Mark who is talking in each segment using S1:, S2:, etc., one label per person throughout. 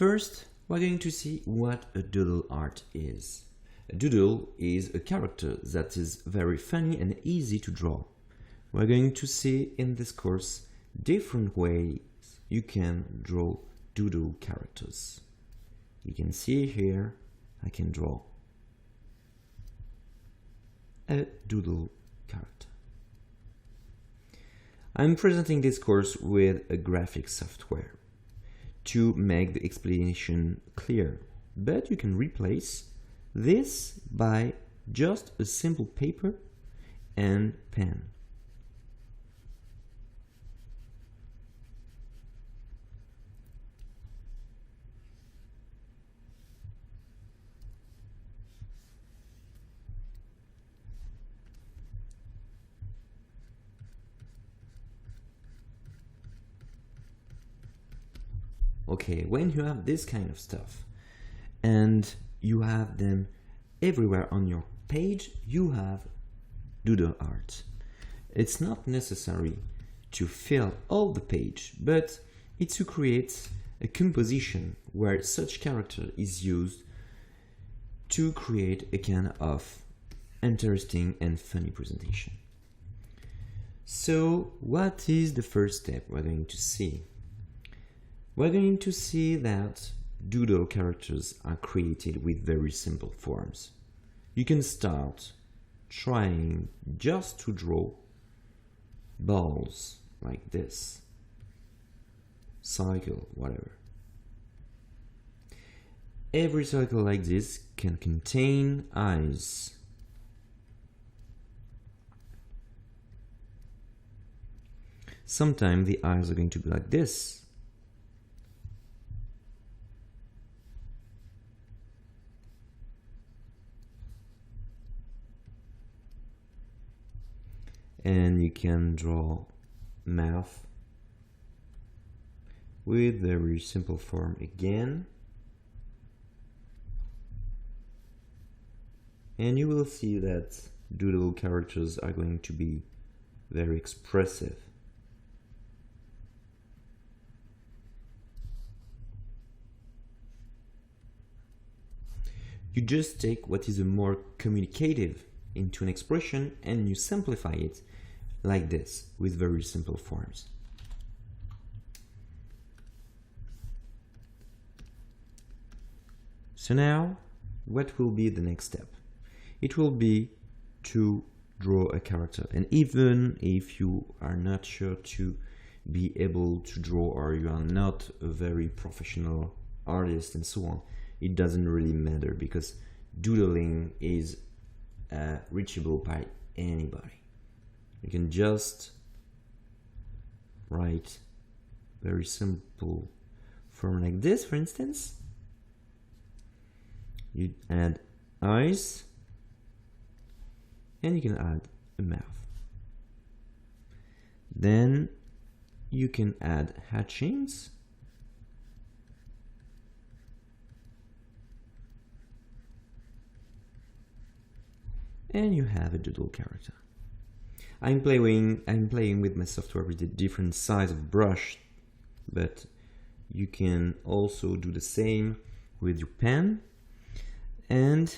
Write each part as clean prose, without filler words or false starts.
S1: First, we're going to see what a doodle art is. A doodle is a character that is very funny and easy to draw. We're going to see in this course different ways you can draw doodle characters. You can see here I can draw a doodle character. I'm presenting this course with a graphic software to make the explanation clear, but you can replace this by just a simple paper and pen. Okay, when you have this kind of stuff and you have them everywhere on your page, you have doodle art. It's not necessary to fill all the page, but it's to create a composition where such character is used to create a kind of interesting and funny presentation. So what is the first step we're going to see? We're going to see that doodle characters are created with very simple forms. You can start trying just to draw balls like this, circle, whatever. Every circle like this can contain eyes. Sometimes the eyes are going to be like this. And you can draw mouth with very simple form again, and you will see that doodle characters are going to be very expressive. You just take what is a more communicative into an expression and you simplify it like this with very simple forms. So now what will be the next step? It will be to draw a character, and even if you are not sure to be able to draw or you are not a very professional artist and so on, it doesn't really matter because doodling is reachable by anybody. You can just write very simple form like this, for instance. You add eyes and you can add a mouth. Then you can add hatchings. And you have a doodle character. I'm playing with my software with a different size of brush, but you can also do the same with your pen. And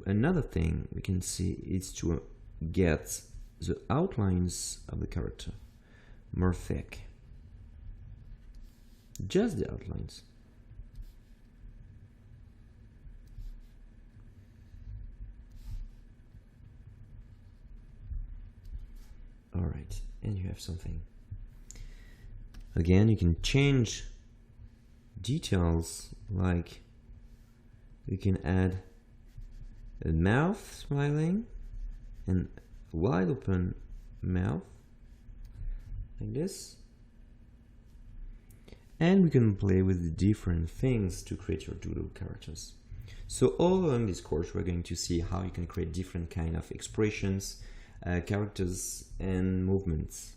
S1: another thing we can see is to get the outlines of the character more thick. Just the outlines. Alright, and you have something. Again, you can change details, like you can add a mouth smiling and wide open mouth like this, and we can play with the different things to create your doodle characters. So all along this course we're going to see how you can create different kind of expressions, characters and movements.